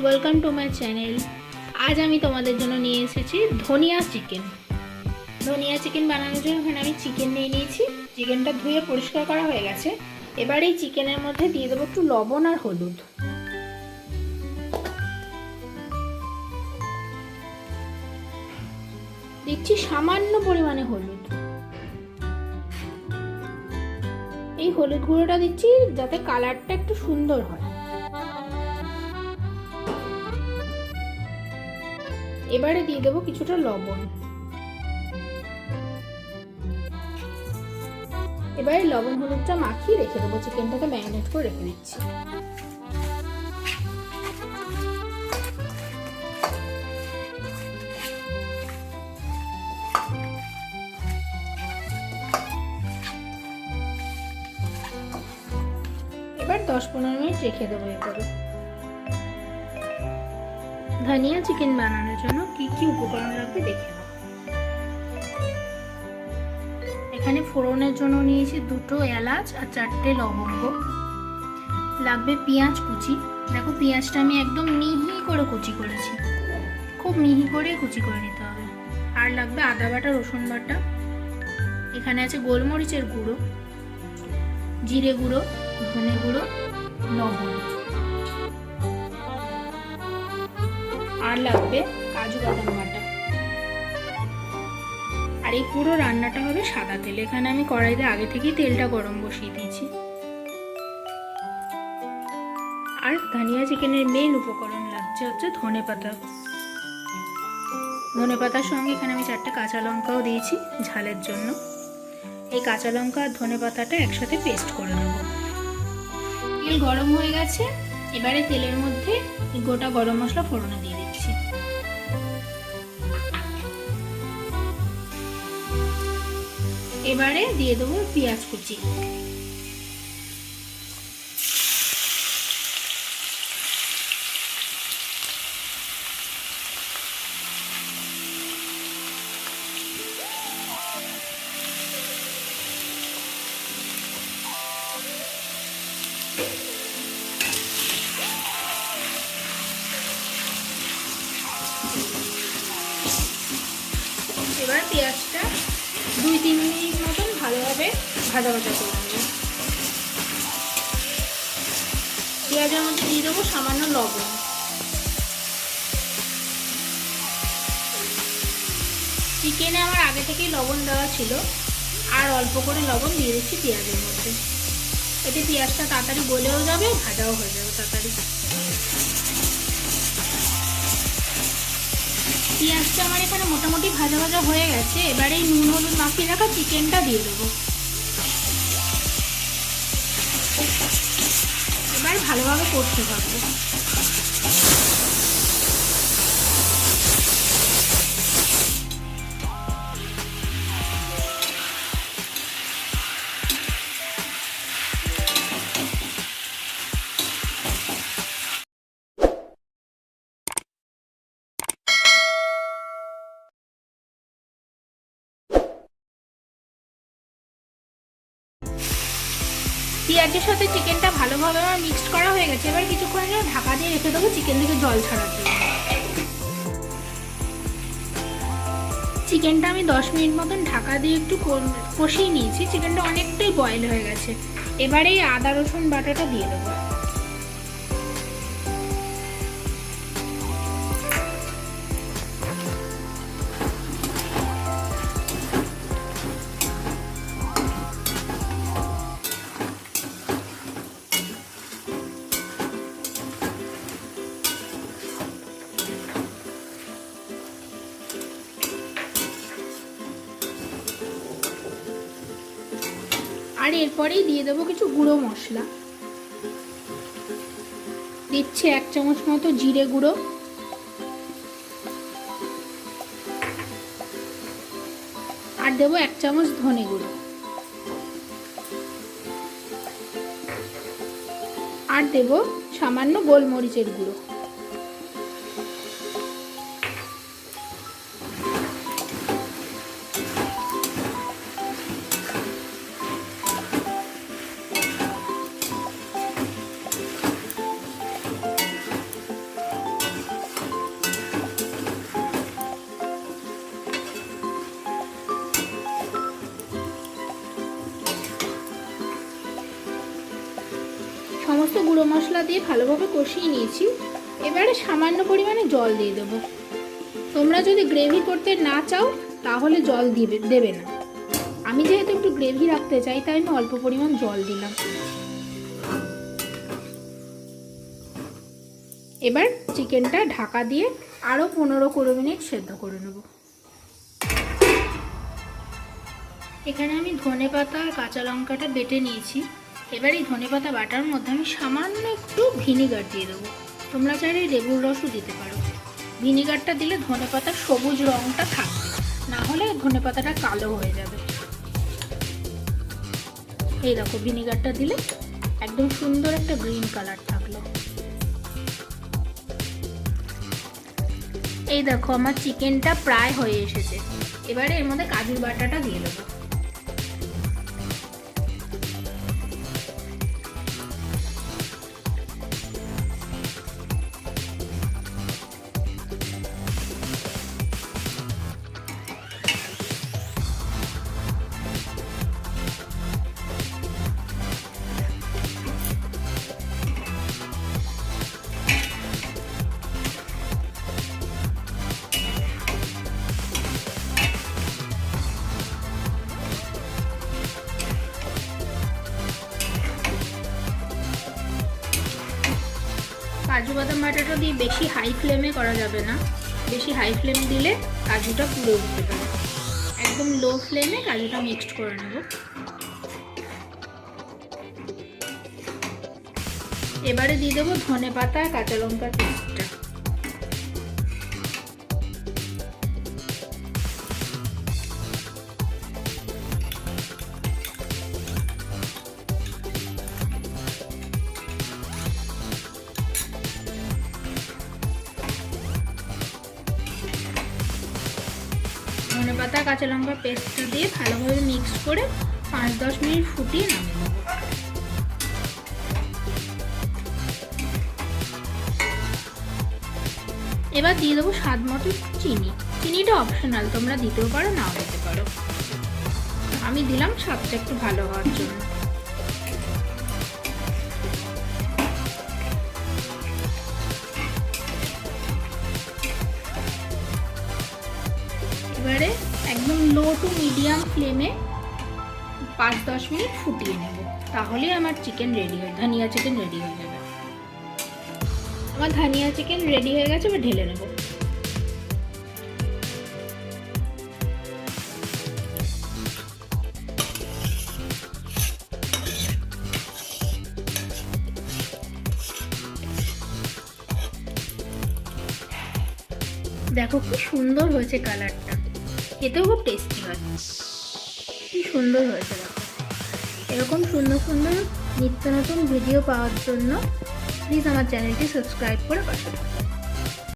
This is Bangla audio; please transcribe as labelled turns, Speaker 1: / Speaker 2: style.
Speaker 1: Welcome to my channel. আজ আমি তোমাদের জন্য নিয়ে এসেছি ধনিয়া চিকেন। ধনিয়া চিকেন বানানোর জন্য এখানে আমি চিকেন নিয়ে নিয়েছি। চিকেনটা ধুয়ে পরিষ্কার করা হয়ে গেছে। এবার এই চিকেনের মধ্যে দিয়ে দেবো একটু লবণ আর হলুদ। দিচ্ছি সামান্য পরিমাণে হলুদ। এই হলুদ গুঁড়োটা দিচ্ছি যাতে কালারটা একটু সুন্দর হয়। এবারে দিয়ে দেবো কিছুটা লবণ। এবারে লবণ হলুদটা মাখিয়ে রেখে দেবো, চিকেনটাকে ম্যারিনেট করে রেখে দিচ্ছি। এবার 10-15 মিনিট রেখে দেবো। এরপরে ধনিয়া চিকেন বানানোর জন্য কি কি উপকরণ লাগবে দেখে নাও। এখানে ফোড়নের জন্য নিয়েছি 2টো এলাচ আর 4টে লবঙ্গ। লাগবে পেঁয়াজ কুচি। দেখো পেঁয়াজটা আমি একদম মিহি করে কুচি করেছি, খুব মিহি করে কুচি করে নিতে হবে। আর লাগবে আদা বাটা, রসুন বাটা। এখানে আছে গোলমরিচের গুঁড়ো, জিরে গুঁড়ো, ধনে গুঁড়ো, লবণ। আর লাগবে কাজু বাদাম বাটা। আর এই পুরো রান্নাটা হবে সাদা তেল। এখানে আমি কড়াইতে আগে থেকেই তেলটা গরম বসিয়ে দিয়েছি। আর ধনিয়া চিকেনের মেন উপকরণ লাগছে হচ্ছে ধনেপাতা। ধনেপাতার সঙ্গে এখানে আমি 4টে কাঁচা লঙ্কাও দিয়েছি ঝালের জন্য। এই কাঁচা লঙ্কা আর ধনেপাতাটা একসাথে পেস্ট করে নেব। তেল গরম হয়ে গেছে। এবারে তেলের মধ্যে গোটা গরম মশলা ফোড়নে দিয়ে দিচ্ছি। এবারে দিয়ে দেবো পেঁয়াজ কুচি। এবার পেঁয়াজটা 2-3 মিনিট মতন ভালোভাবে ভাজা ভাজা করে নেব। পেঁয়াজের মধ্যে দিয়ে দেবো সামান্য লবণ। চিকেনে আমার আগে থেকেই লবণ দেওয়া ছিল, আর অল্প করে লবণ দিয়ে দিচ্ছি পেঁয়াজের মধ্যে। এতে পেঁয়াজটা তাড়াতাড়ি গলেও যাবে, ভাজাও হয়ে যাবে তাড়াতাড়ি। পেঁয়াজটা আমার এখানে মোটামুটি ভাজা ভাজা হয়ে গেছে। এবারে এই নুন হলুদ মাখিয়ে রাখা চিকেনটা দিয়ে দেবো। এবার ভালোভাবে কষতে থাকবো। পেঁয়াজের সাথে চিকেনটা ভালোভাবে আমার মিক্সড করা হয়ে গেছে। এবার কিছুক্ষণের জন্য ঢাকা দিয়ে রেখে দেবো চিকেন থেকে জল ছাড়ার জন্য। চিকেনটা আমি 10 মিনিট মতন ঢাকা দিয়ে একটু কষিয়ে নিয়েছি। চিকেনটা অনেকটাই বয়েল হয়ে গেছে। এবারে এই আদা রসুন বাটাটা দিয়ে দেবো। আর এরপরেই দিয়ে দেবো কিছু গুঁড়ো মশলা। দিচ্ছি 1 চামচ মতো জিরে গুঁড়ো, আর দেবো 1 চামচ ধনে গুঁড়ো, আর দেবো সামান্য গোলমরিচের গুঁড়ো। সমস্ত গুঁড়ো মশলা দিয়ে ভালোভাবে কষিয়ে নিয়েছি। এবারে সামান্য পরিমাণে জল দিয়ে দেবো। তোমরা যদি গ্রেভি করতে না চাও তাহলে জল দেবে না। আমি যেহেতু একটু গ্রেভি রাখতে চাই তাই আমি অল্প পরিমাণ জল দিলাম। এবার চিকেনটা ঢাকা দিয়ে আরও 15-20 মিনিট সেদ্ধ করে নেব। এখানে আমি ধনেপাতা আর কাঁচা লঙ্কাটা বেটে নিয়েছি। এবার এই ধনেপাতা বাটার মধ্যে আমি সামান্য একটু ভিনিগার দিয়ে দেবো। তোমরা চাইলে লেবুর রসও দিতে পারো। ভিনিগারটা দিলে ধনেপাতার সবুজ রঙটা থাকবে, না হলে ধনেপাতাটা কালো হয়ে যাবে। এই দেখো, ভিনিগারটা দিলে একদম সুন্দর একটা গ্রিন কালার থাকলো। এই দেখো, আমার চিকেনটা প্রায় হয়ে এসেছে। এবারে এর মধ্যে কাজুর বাটাটা দিয়ে দেবো। কাজু বাদাম বাটাটা দিয়ে বেশি হাই ফ্লেমে করা যাবে না। বেশি হাই ফ্লেম দিলে কাজুটা পুড়ে উঠতে পারে। একদম লো ফ্লেমে কাজুটা মিক্সড করে নেব। এবারে দিয়ে দেবো ধনেপাতা আর কাঁচা লঙ্কার পেস্টটা। ধনেপাতা কাঁচা লঙ্কার পেস্টটা দিয়ে ভালোভাবে মিক্স করে 5-10 মিনিট ফুটিয়ে নামিয়ে নেব। এবার দিয়ে দেবো স্বাদ মতো চিনি। চিনিটা অপশনাল, তোমরা দিতেও পারো নাও দিতে পারো। আমি দিলাম স্বাদটা একটু ভালো হওয়ার জন্য। এবারে একদম লো টু মিডিয়াম ফ্লেমে 5-10 মিনিট ফুটিয়ে নেব। তাহলেই আমার চিকেন রেডি হয়ে ধনিয়া চিকেন রেডি হয়ে যাবে। আমার ধনিয়া চিকেন রেডি হয়ে গেছে, এবার ঢেলে নেব। দেখো কি সুন্দর হয়েছে কালারটা, খেতেও খুব টেস্টি হয়। কি সুন্দর হয়েছে দেখো। এরকম সুন্দর সুন্দর নিত্য নতুন ভিডিও পাওয়ার জন্য প্লিজ আমার চ্যানেলটি সাবস্ক্রাইব করে পাশে থাকুন।